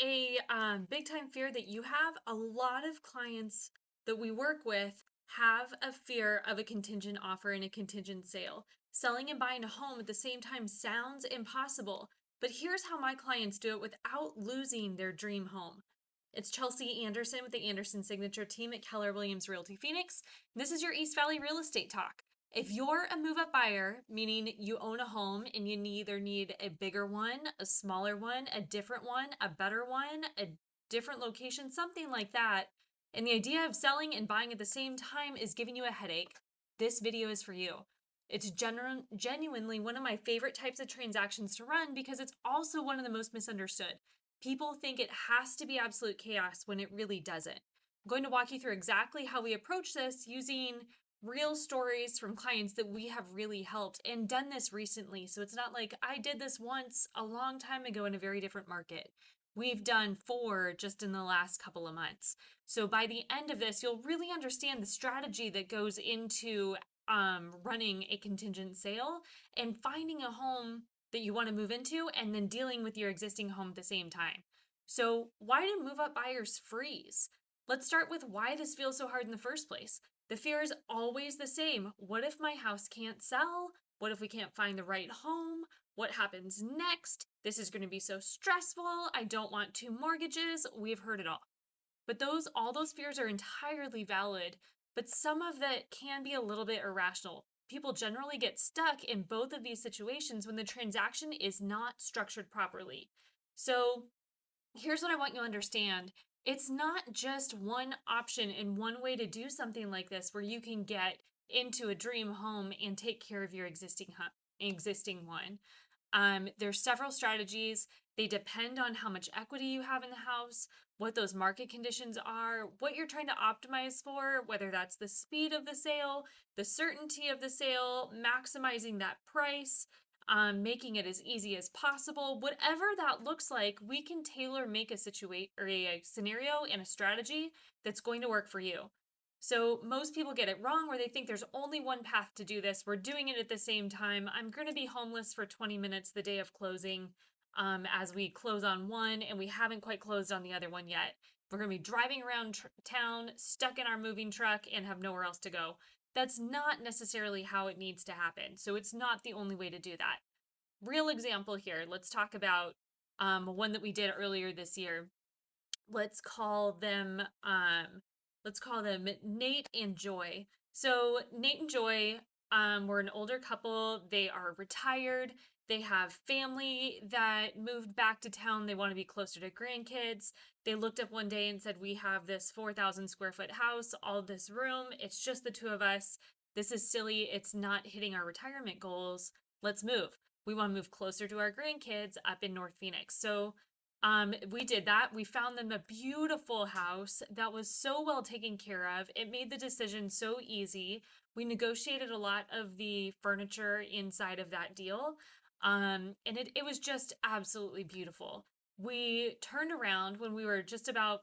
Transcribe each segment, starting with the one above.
a big time fear that you have? A lot of clients that we work with have a fear of a contingent offer and a contingent sale. Selling and buying a home at the same time sounds impossible, but here's how my clients do it without losing their dream home. It's Chelsea Anderson with the Anderson Signature Team at Keller Williams Realty Phoenix. This is your East Valley Real Estate Talk. If you're a move up buyer, meaning you own a home and you either need a bigger one, a smaller one, a different one, a better one, a different location, something like that, and the idea of selling and buying at the same time is giving you a headache, this video is for you. It's genuinely one of my favorite types of transactions to run because it's also one of the most misunderstood. People think it has to be absolute chaos when it really doesn't. I'm going to walk you through exactly how we approach this using real stories from clients that we have really helped and done this recently. So it's not like I did this once a long time ago in a very different market. We've done 4 just in the last couple of months. So by the end of this, you'll really understand the strategy that goes into running a contingent sale and finding a home that you want to move into and then dealing with your existing home at the same time. So, why do move up buyers freeze? Let's start with why this feels so hard in the first place. The fear is always the same. What if my house can't sell? What if we can't find the right home? What happens next? This is going to be so stressful. I don't want 2 mortgages. We've heard it all. But all those fears are entirely valid, but some of that can be a little bit irrational. People generally get stuck in both of these situations when the transaction is not structured properly. So, here's what I want you to understand. It's not just one option and one way to do something like this where you can get into a dream home and take care of your existing one. There's several strategies. They depend on how much equity you have in the house, what those market conditions are, what you're trying to optimize for, whether that's the speed of the sale, the certainty of the sale, maximizing that price, making it as easy as possible. Whatever that looks like, we can tailor make a situation or a scenario and a strategy that's going to work for you. So most people get it wrong where they think there's only one path to do this. We're doing it at the same time. I'm going to be homeless for 20 minutes the day of closing as we close on one and we haven't quite closed on the other one yet. We're going to be driving around town, stuck in our moving truck and have nowhere else to go. That's not necessarily how it needs to happen. So it's not the only way to do that. Real example here. Let's talk about one that we did earlier this year. Let's call them Nate and Joy. So Nate and Joy were an older couple. They are retired. They have family that moved back to town. They want to be closer to grandkids. They looked up one day and said, we have this 4,000 square foot house, all this room. It's just the 2 of us. This is silly. It's not hitting our retirement goals. Let's move. We want to move closer to our grandkids up in North Phoenix. So we did that. We found them a beautiful house that was so well taken care of. It made the decision so easy. We negotiated a lot of the furniture inside of that deal. And it was just absolutely beautiful. We turned around when we were just about,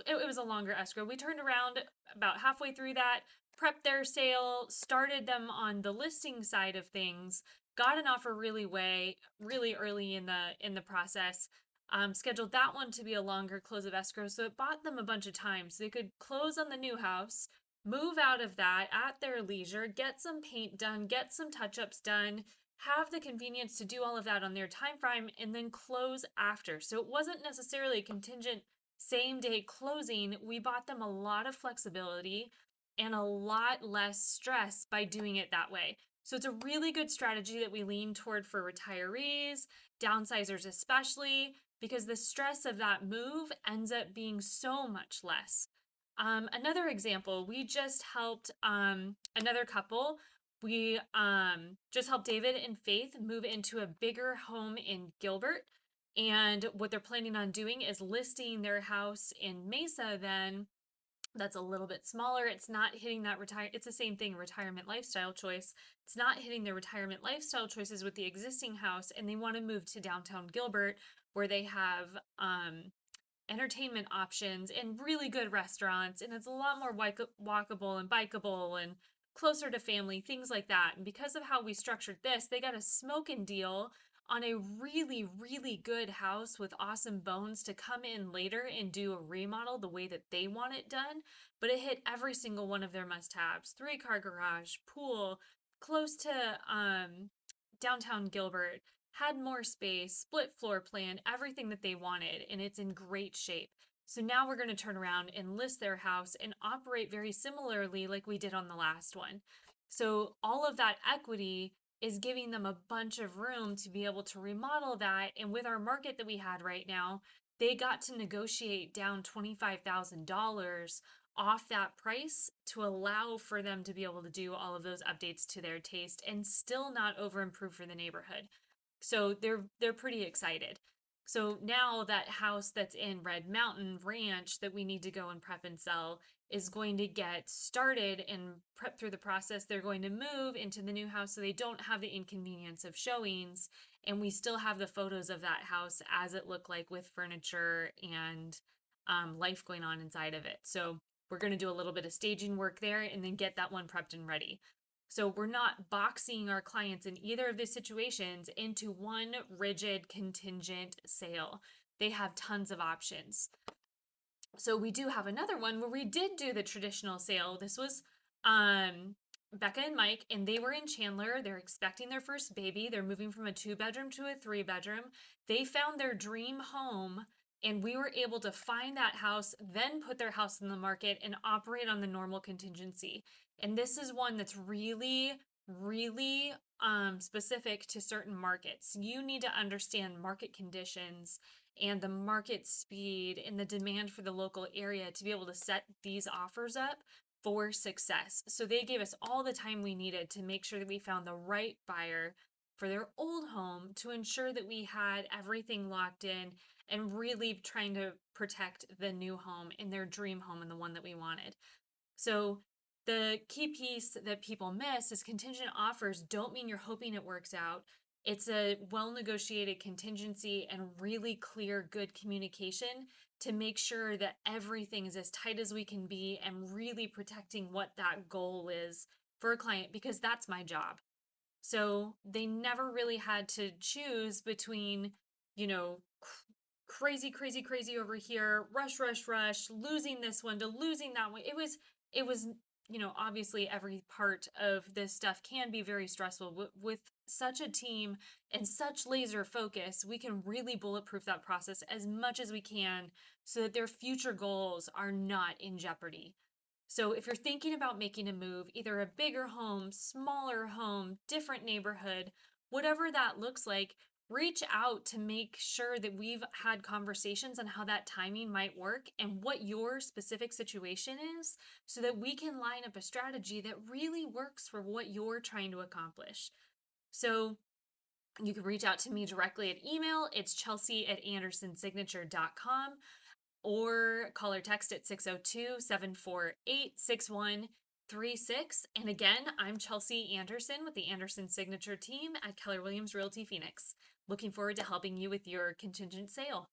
it was a longer escrow. We turned around about halfway through that, prepped their sale, started them on the listing side of things, got an offer really early in the process. Scheduled that one to be a longer close of escrow, so it bought them a bunch of time so they could close on the new house, move out of that at their leisure, get some paint done, get some touch-ups done, have the convenience to do all of that on their time frame, and then close after. So it wasn't necessarily a contingent same day closing. We bought them a lot of flexibility and a lot less stress by doing it that way. So it's a really good strategy that we lean toward for retirees, downsizers especially, because the stress of that move ends up being so much less. Another example, we just helped another couple. We just helped David and Faith move into a bigger home in Gilbert. And what they're planning on doing is listing their house in Mesa then. That's a little bit smaller. It's not hitting that it's the same thing, retirement lifestyle choice. It's not hitting their retirement lifestyle choices with the existing house, and they want to move to downtown Gilbert where they have entertainment options and really good restaurants, and it's a lot more walkable and bikeable and closer to family, things like that. And because of how we structured this, they got a smoking deal on a really, really good house with awesome bones to come in later and do a remodel the way that they want it done. But it hit every single one of their must-haves: 3-car garage, pool, close to downtown Gilbert, had more space, split floor plan, everything that they wanted, and it's in great shape. So now we're going to turn around and list their house and operate very similarly like we did on the last one. So all of that equity is giving them a bunch of room to be able to remodel that. And with our market that we had right now, they got to negotiate down $25,000 off that price to allow for them to be able to do all of those updates to their taste and still not over improve for the neighborhood. So they're pretty excited. So now that house that's in Red Mountain Ranch that we need to go and prep and sell is going to get started and prep through the process. They're going to move into the new house so they don't have the inconvenience of showings, and we still have the photos of that house as it looked like with furniture and life going on inside of it. So we're going to do a little bit of staging work there and then get that one prepped and ready. So we're not boxing our clients in either of these situations into one rigid contingent sale. They have tons of options. So we do have another one where we did do the traditional sale. This was Becca and Mike, and they were in Chandler. They're expecting their first baby. They're moving from a 2-bedroom to a 3-bedroom. They found their dream home, and we were able to find that house, then put their house in the market and operate on the normal contingency. And this is one that's really, really specific to certain markets. You need to understand market conditions and the market speed and the demand for the local area to be able to set these offers up for success. So they gave us all the time we needed to make sure that we found the right buyer for their old home to ensure that we had everything locked in and really trying to protect the new home and their dream home and the one that we wanted. So the key piece that people miss is contingent offers don't mean you're hoping it works out. It's a well negotiated contingency and really clear, good communication to make sure that everything is as tight as we can be and really protecting what that goal is for a client, because that's my job. So they never really had to choose between, you know, crazy, crazy, crazy over here, rush, rush, rush, losing this one to losing that one. It was, obviously every part of this stuff can be very stressful. With such a team and such laser focus, we can really bulletproof that process as much as we can so that their future goals are not in jeopardy. So if you're thinking about making a move, either a bigger home, smaller home, different neighborhood, whatever that looks like, reach out to make sure that we've had conversations on how that timing might work and what your specific situation is so that we can line up a strategy that really works for what you're trying to accomplish. So you can reach out to me directly at email. It's chelsea@andersonsignature.com, or call or text at 602-748-6136. And again, I'm Chelsea Anderson with the Anderson Signature team at Keller Williams Realty Phoenix. Looking forward to helping you with your contingent sale.